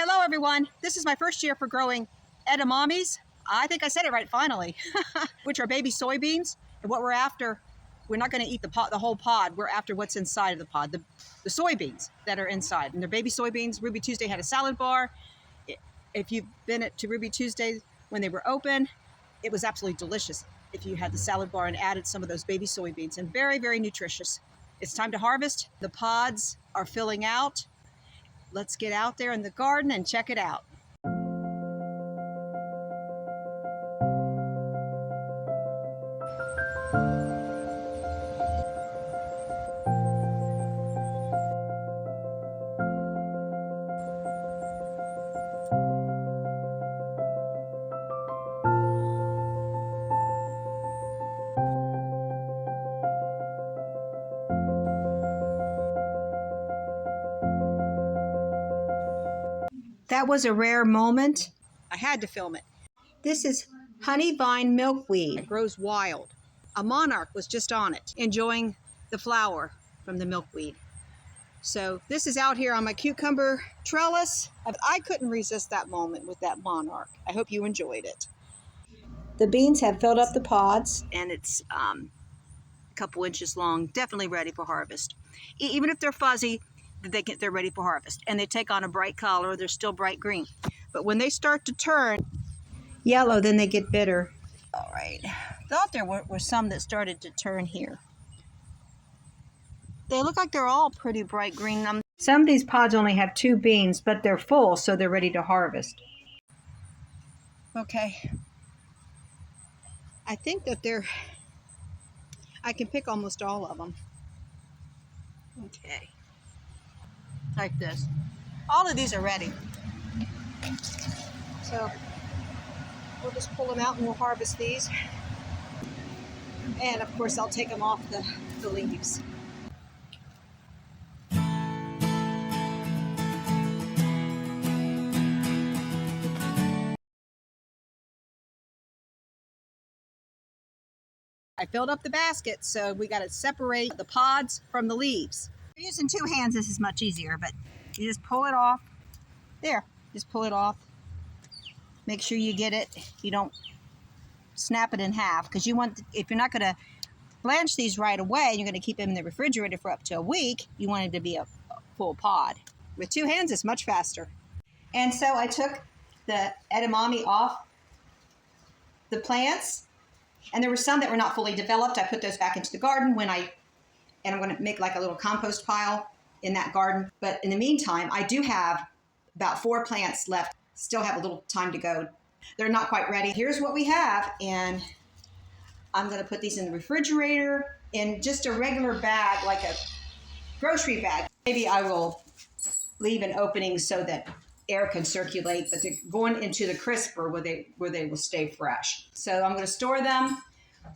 Hello everyone, this is my first year for growing edamames. I think I said it right finally, which are baby soybeans. And what we're after, we're not going to eat the whole pod, we're after what's inside of the pod, the soybeans that are inside. And they're baby soybeans. Ruby Tuesday had a salad bar. If you've been to Ruby Tuesday when they were open, it was absolutely delicious if you had the salad bar and added some of those baby soybeans, and very, very nutritious. It's time to harvest. The pods are filling out. Let's get out there in the garden and check it out. That was a rare moment. I had to film it. This is honey vine milkweed. It grows wild. A monarch was just on it, enjoying the flower from the milkweed. So this is out here on my cucumber trellis. I couldn't resist that moment with that monarch. I hope you enjoyed it. The beans have filled up the pods, and it's a couple inches long, definitely ready for harvest. Even if they're fuzzy, they're ready for harvest, and they take on a bright color. They're still bright green, but when they start to turn yellow, then they get bitter. All right, thought there were some that started to turn here. They look like they're all pretty bright green. Some of these pods only have 2 beans, but they're full, so they're ready to harvest. Okay, I think that I can pick almost all of them. Okay, like this. All of these are ready. So we'll just pull them out and we'll harvest these. And of course I'll take them off the leaves. I filled up the basket, so we got to separate the pods from the leaves. If you're using 2 hands, this is much easier, but you just pull it off. There, just pull it off. Make sure you get it. You don't snap it in half, because if you're not going to blanch these right away, you're going to keep them in the refrigerator for up to a week, you want it to be a full pod. With 2 hands, it's much faster. And so I took the edamame off the plants, and there were some that were not fully developed. I put those back into the garden and I'm going to make like a little compost pile in that garden. But in the meantime, I do have about 4 plants left. Still have a little time to go. They're not quite ready. Here's what we have, and I'm going to put these in the refrigerator in just a regular bag, like a grocery bag. Maybe I will leave an opening so that air can circulate, but they're going into the crisper where they will stay fresh. So I'm going to store them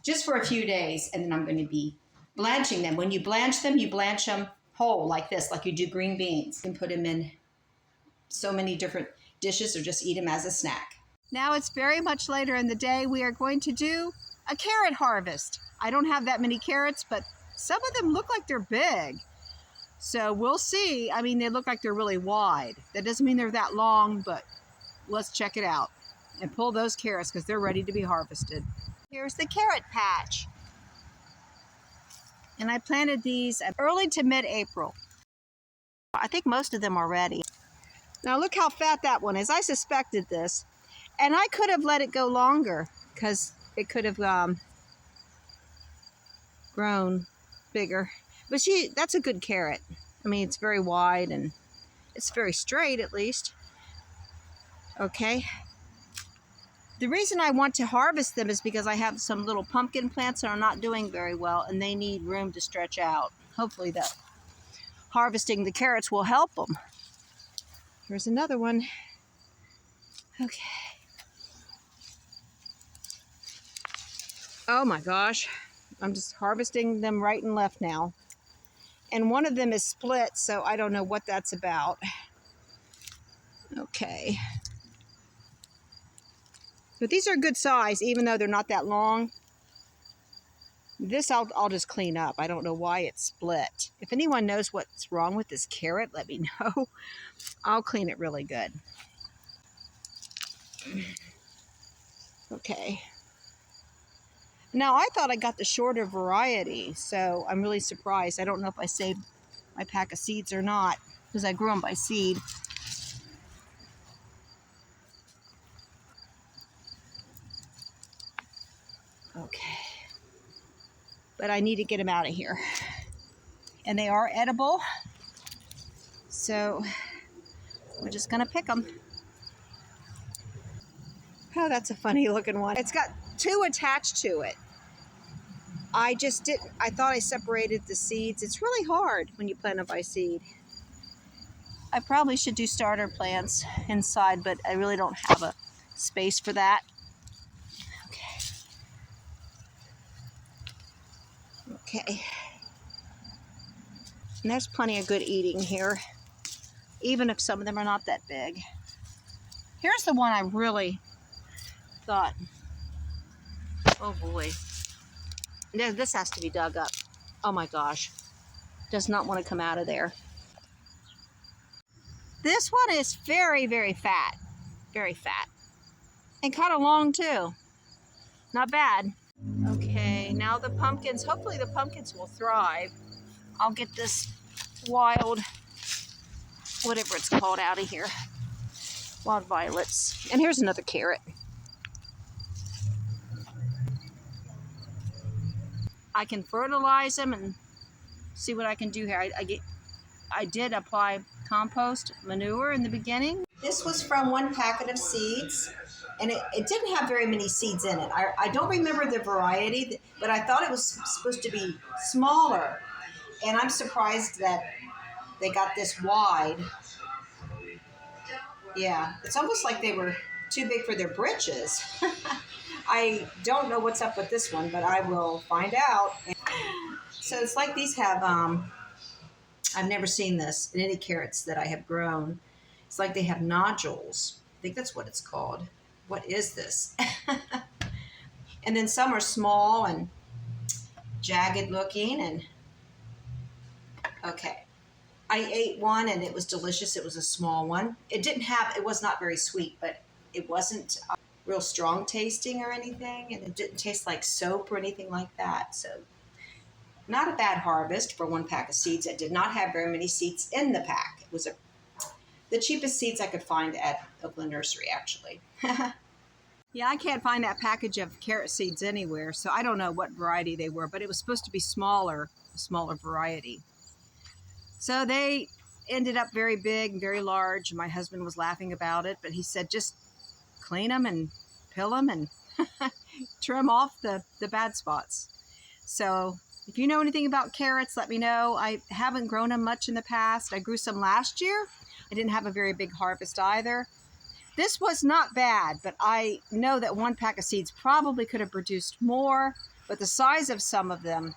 just for a few days, and then I'm going to be blanching them. When you blanch them whole like this, like you do green beans. You can put them in so many different dishes or just eat them as a snack. Now it's very much later in the day. We are going to do a carrot harvest. I don't have that many carrots, but some of them look like they're big. So we'll see. I mean, they look like they're really wide. That doesn't mean they're that long, but let's check it out and pull those carrots because they're ready to be harvested. Here's the carrot patch. And I planted these early to mid-April. I think most of them are ready. Now look how fat that one is. I suspected this. And I could have let it go longer because it could have grown bigger. But that's a good carrot. I mean, it's very wide and it's very straight at least. Okay. The reason I want to harvest them is because I have some little pumpkin plants that are not doing very well and they need room to stretch out. Hopefully that harvesting the carrots will help them. Here's another one. Okay. Oh my gosh. I'm just harvesting them right and left now. And one of them is split, so I don't know what that's about. Okay. But these are good size, even though they're not that long. This I'll just clean up. I don't know why it's split. If anyone knows what's wrong with this carrot, let me know. I'll clean it really good. Okay. Now, I thought I got the shorter variety, so I'm really surprised. I don't know if I saved my pack of seeds or not, because I grew them by seed. Okay. But I need to get them out of here. And they are edible, so we're just going to pick them. Oh, that's a funny looking one. It's got two attached to it. I thought I separated the seeds. It's really hard when you plant them by seed. I probably should do starter plants inside, but I really don't have a space for that. Okay. Okay. And there's plenty of good eating here, even if some of them are not that big. Here's the one I really thought, oh boy. This has to be dug up. Oh my gosh. Does not want to come out of there. This one is very, very fat. Very fat. And kind of long too. Not bad. Okay, now the pumpkins. Hopefully the pumpkins will thrive. I'll get this wild, whatever it's called, out of here. Wild violets. And here's another carrot. I can fertilize them and see what I can do here. I did apply compost manure in the beginning. This was from one packet of seeds, and it didn't have very many seeds in it. I don't remember the variety, but I thought it was supposed to be smaller, and I'm surprised that they got this wide. Yeah, it's almost like they were too big for their britches. I don't know what's up with this one, but I will find out. So it's like these have, I've never seen this in any carrots that I have grown. It's like they have nodules. I think that's what it's called. What is this? And then some are small and jagged looking. And okay, I ate one and it was delicious. It was a small one. It was not very sweet, but it wasn't real strong tasting or anything. And it didn't taste like soap or anything like that. So not a bad harvest for one pack of seeds. It did not have very many seeds in the pack. It was the cheapest seeds I could find at Oakland Nursery, actually. Yeah, I can't find that package of carrot seeds anywhere, so I don't know what variety they were, but it was supposed to be smaller, a smaller variety. So they ended up very big and very large. My husband was laughing about it, but he said just clean them and pill them and trim off the bad spots. So if you know anything about carrots, let me know. I haven't grown them much in the past. I grew some last year. I didn't have a very big harvest either. This was not bad, but I know that one pack of seeds probably could have produced more, but the size of some of them,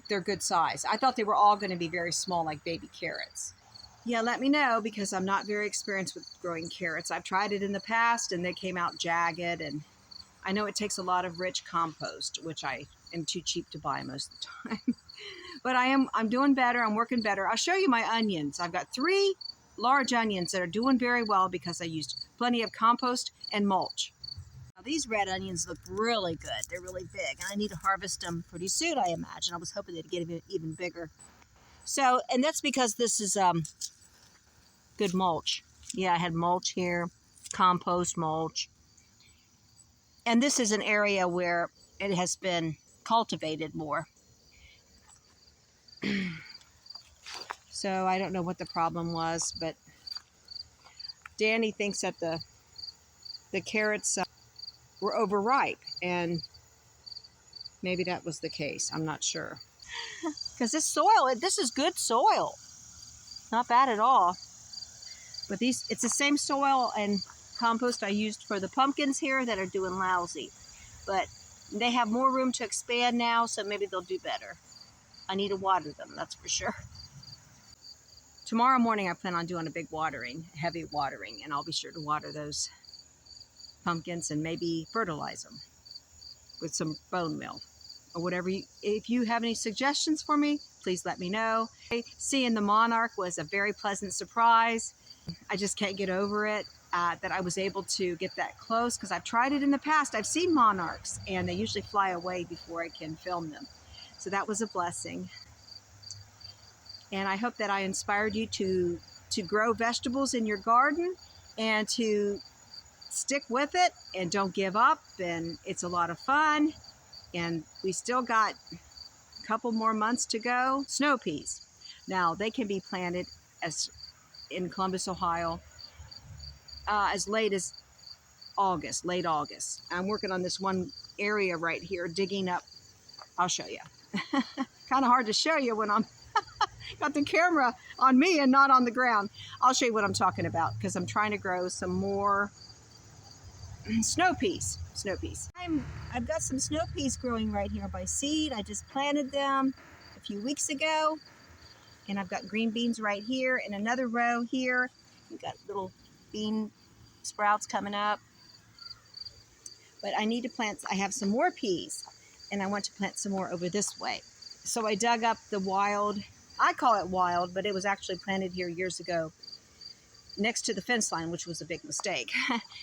they're good size. I thought they were all going to be very small, like baby carrots. Yeah, let me know, because I'm not very experienced with growing carrots. I've tried it in the past and they came out jagged, and I know it takes a lot of rich compost, which I am too cheap to buy most of the time. But I'm doing better. I'm working better. I'll show you my onions. I've got 3 large onions that are doing very well because I used plenty of compost and mulch. Now, these red onions look really good. They're really big, and I need to harvest them pretty soon, I imagine. I was hoping they'd get even bigger. So, and that's because this is good mulch. Yeah, I had mulch here, compost mulch. And this is an area where it has been cultivated more. So I don't know what the problem was, but Danny thinks that the carrots were overripe, and maybe that was the case. I'm not sure. Because this soil, this is good soil. Not bad at all. But it's the same soil and compost I used for the pumpkins here that are doing lousy. But they have more room to expand now, so maybe they'll do better. I need to water them, that's for sure. Tomorrow morning I plan on doing a big watering, heavy watering, and I'll be sure to water those pumpkins and maybe fertilize them with some bone meal. or whatever. If you have any suggestions for me, please let me know. Seeing the Monarch was a very pleasant surprise. I just can't get over it that I was able to get that close, because I've tried it in the past. I've seen monarchs and they usually fly away before I can film them. So that was a blessing. And I hope that I inspired you to grow vegetables in your garden and to stick with it and don't give up. And it's a lot of fun. And we still got a couple more months to go. Snow peas. Now they can be planted as in Columbus, Ohio, as late as August, late August. I'm working on this one area right here, digging up. I'll show you. Kind of hard to show you when I'm got the camera on me and not on the ground. I'll show you what I'm talking about, because I'm trying to grow some more snow peas. I've got some snow peas growing right here by seed. I just planted them a few weeks ago. And I've got green beans right here, and another row here. We've got little bean sprouts coming up. But I need to plant, I have some more peas, and I want to plant some more over this way. So I dug up the wild, I call it wild, but it was actually planted here years ago next to the fence line, which was a big mistake.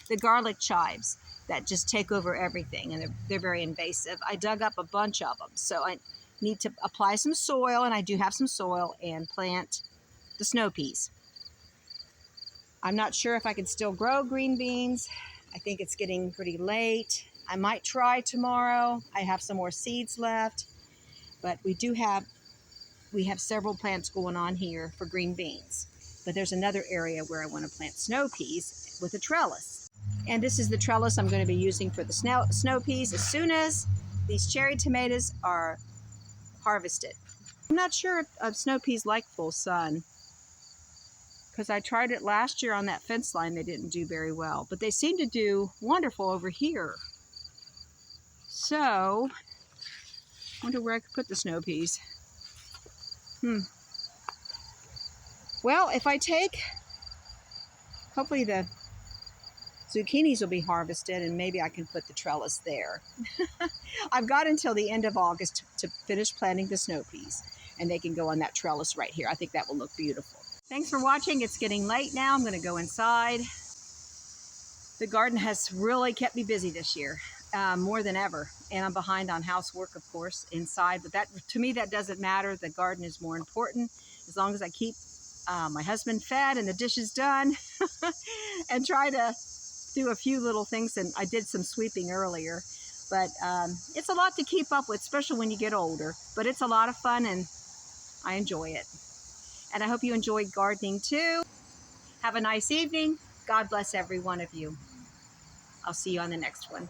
The garlic chives that just take over everything, and they're very invasive. I dug up a bunch of them. So I need to apply some soil, and I do have some soil, and plant the snow peas. I'm not sure if I can still grow green beans. I think it's getting pretty late. I might try tomorrow. I have some more seeds left, but we have several plants going on here for green beans. But there's another area where I want to plant snow peas with a trellis. And this is the trellis I'm going to be using for the snow peas as soon as these cherry tomatoes are harvested. I'm not sure if snow peas like full sun, because I tried it last year on that fence line. They didn't do very well, but they seem to do wonderful over here. So I wonder where I could put the snow peas. Well, if I take, hopefully the zucchinis will be harvested, and maybe I can put the trellis there. I've got until the end of August to finish planting the snow peas, and they can go on that trellis right here. I think that will look beautiful. Thanks for watching. It's getting late now. I'm going to go inside. The garden has really kept me busy this year, more than ever. And I'm behind on housework, of course, inside. But that, to me, that doesn't matter. The garden is more important. As long as I keep my husband fed and the dishes done and try to do a few little things. And I did some sweeping earlier. But it's a lot to keep up with, especially when you get older. But it's a lot of fun, and I enjoy it. And I hope you enjoyed gardening too. Have a nice evening. God bless every one of you. I'll see you on the next one.